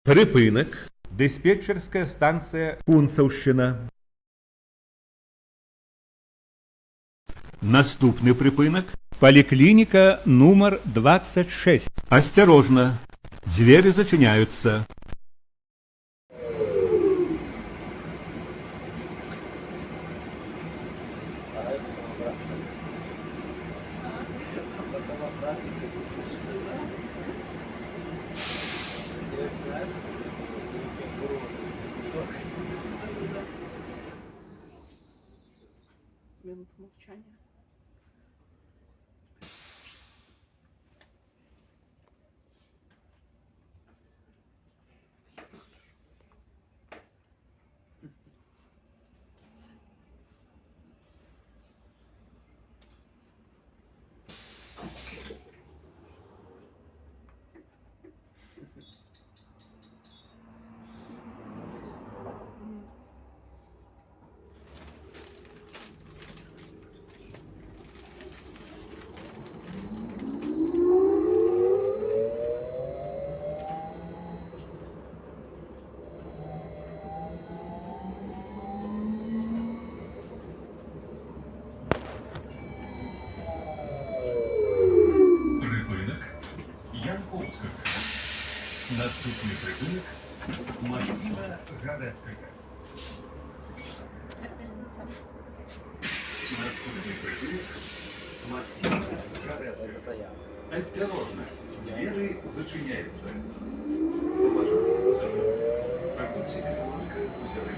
Припинок. Диспетчерська станція Кунцевщина. Наступний припинок. Поликлиника номер 26. Осторожно. Двери зачиняются. Минут молчания. Наступний припинок Максима Гадецького. Наступний припинок Максима Гадецького. Осторожно, двери зачиняются. Уважаемые пассажиры, покиньте себе маска, взяли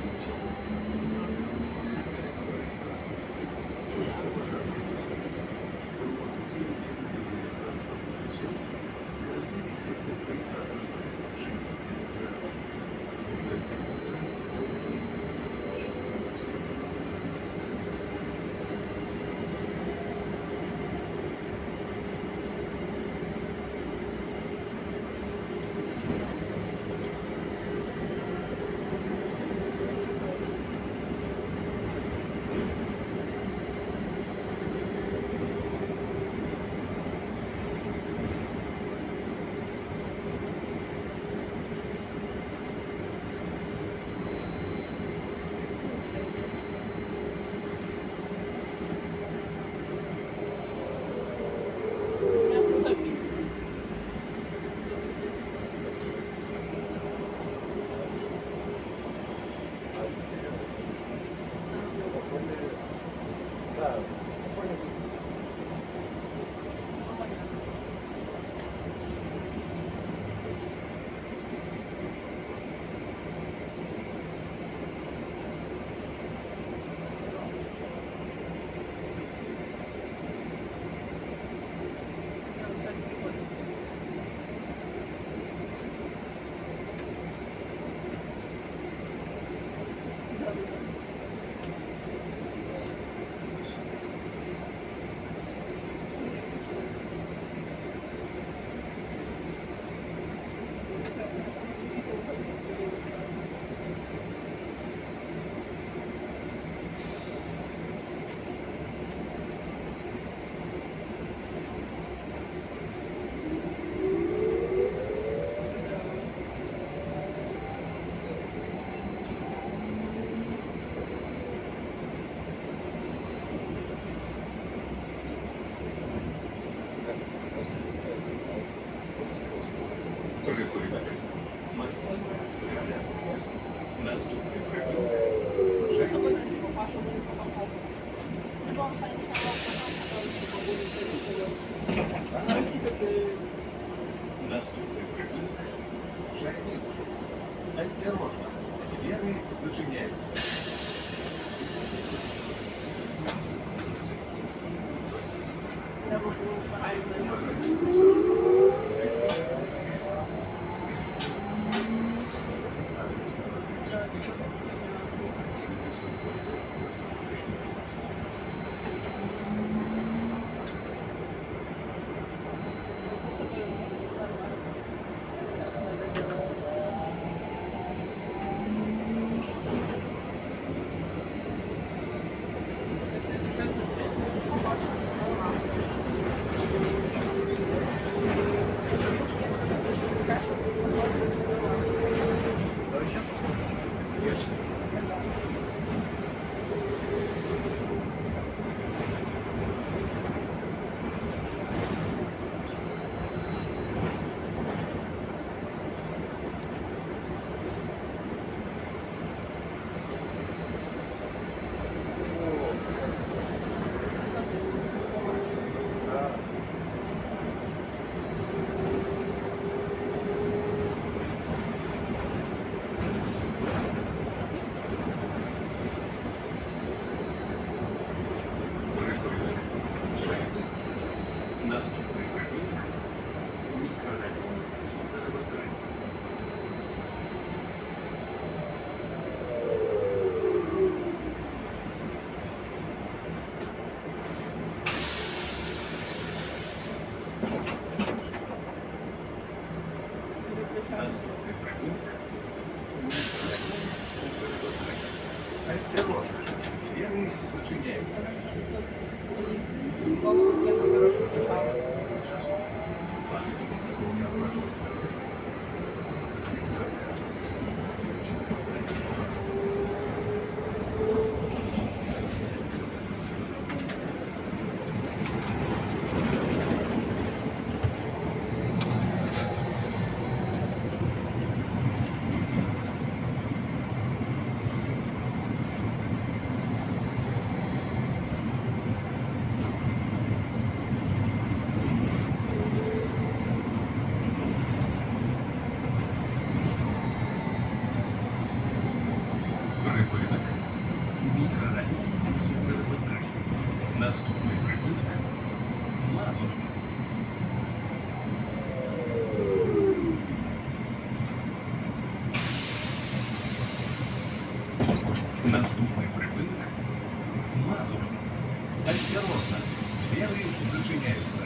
Наступный припынок Шахминки. Осторожно, двери зачиняются. Осторожно, двери зачиняются. Голову я на дорожку цікаво. Припинок. Мікрорайон Супервитрай. Наступний припинок. Мазур. Наступний припинок. Мазур. Осторожно, двери зачиняются.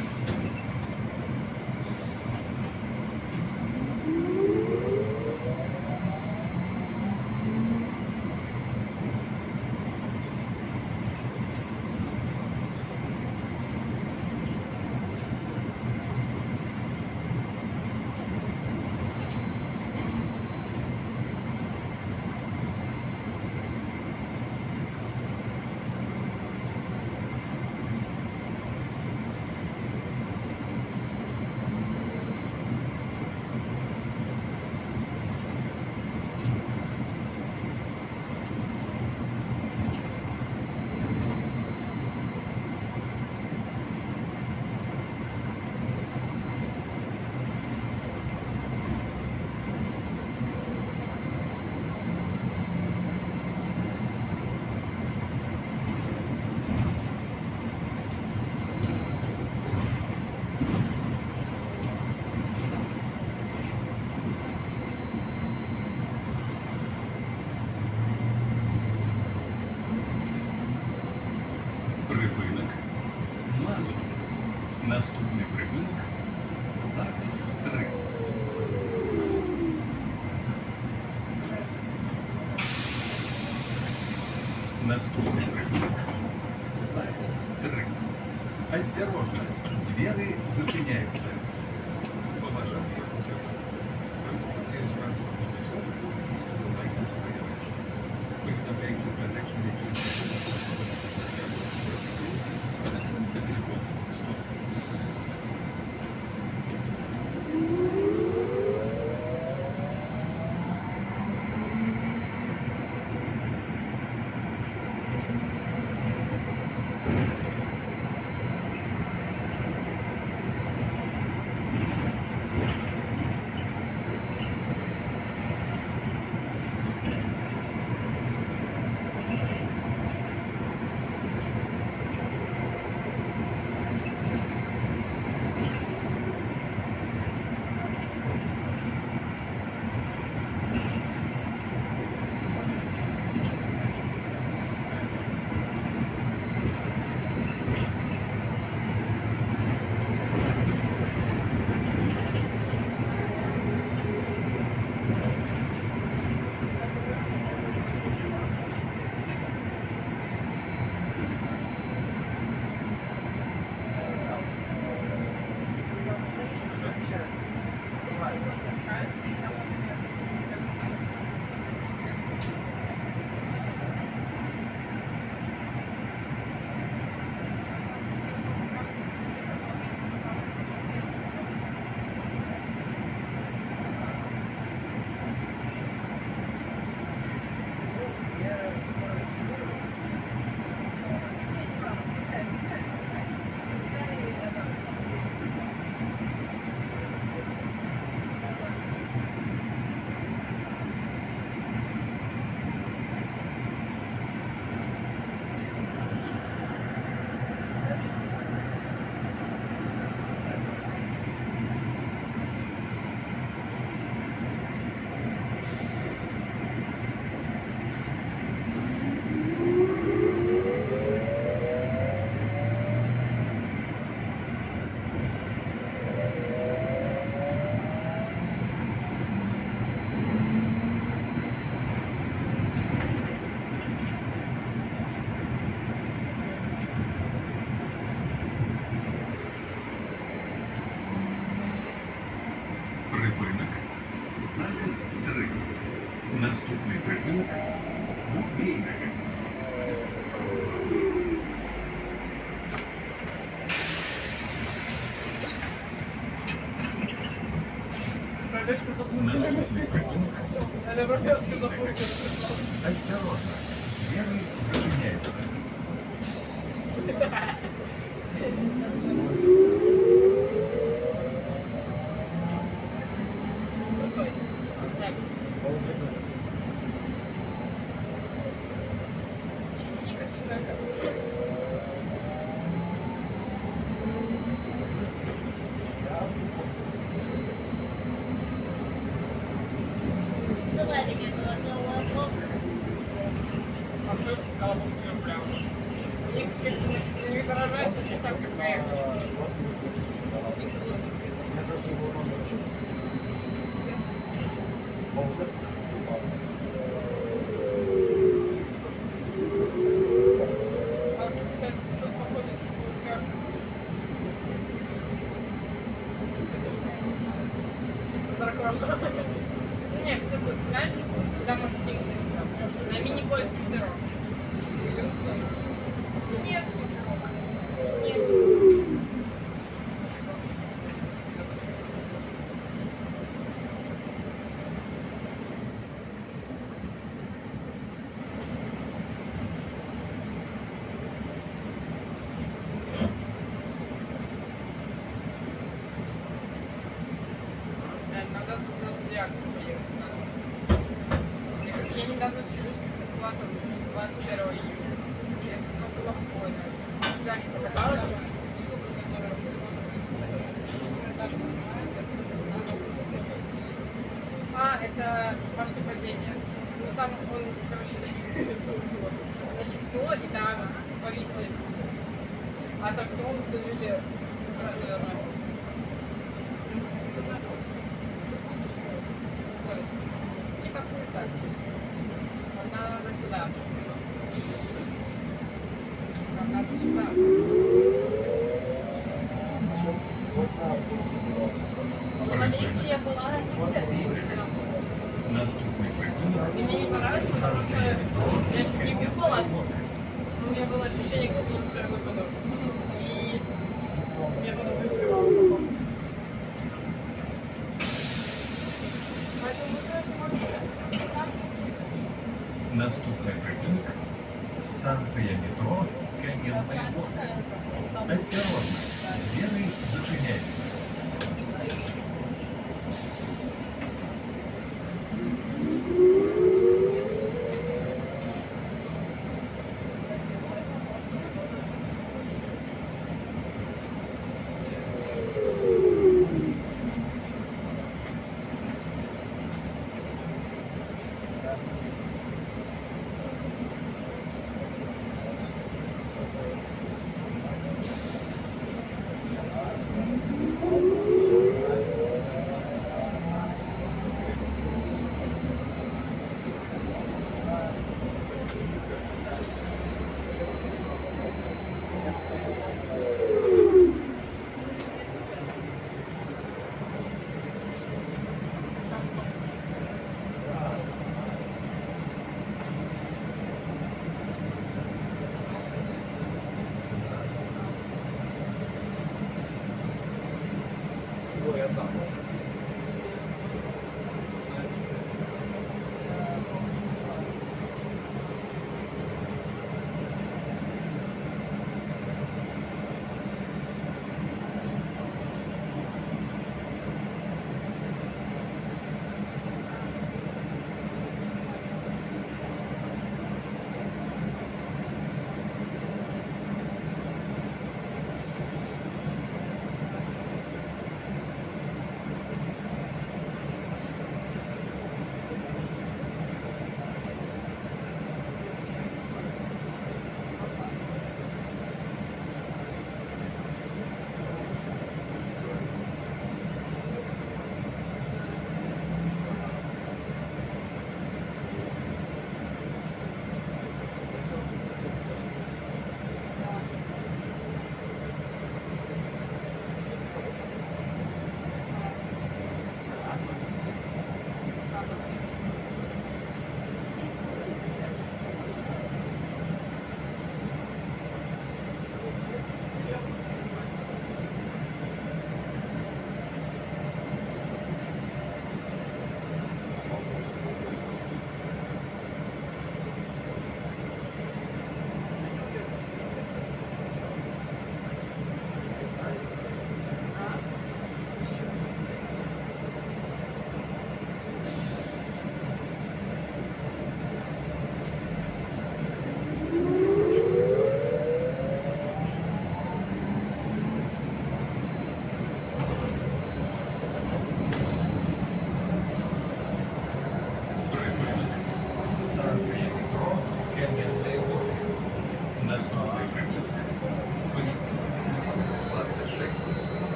Припинок. Мазур. Наступний припинок. Захід 3. Наступный прыжок. Заход 3. Осторожно, двери зачиняются. Уважаемые пассажиры, вы можете сразу подойти и скрывайте свои вещи. Уведомляйте про наличие Наступний припинок Будівник. Пробежка запутана. Наступний припинок Она пробежка запутана. Осторожно. Двери зачиняются. Частичка человека. Их всех не выражает, но сам как поехал. А тут, кстати, тут находится как... Это хорошо. Не, кстати, знаешь, когда Максим на мини-поезд Зеро. Нет, нет. Надо на Зодиак поехать. Я недавно челюстница была там 21 июня. Это было прикольно. Сюда не закаталась. А, это башня падения. Ну там он, короче, начехнуло и там повисли. А аттракцион установили. Типа круто. Надо сюда. Надо сюда. На Мексе я была не все. Наступний припинок И мне не понравилось, потому что я чуть не выпала. У меня было ощущение, как будто я выпаду. И я потом выпала. Поэтому Наступний припинок станція метро Кам'янний Бор. Осторожно. Двери зачиняються.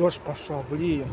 Дощ пошел, блин.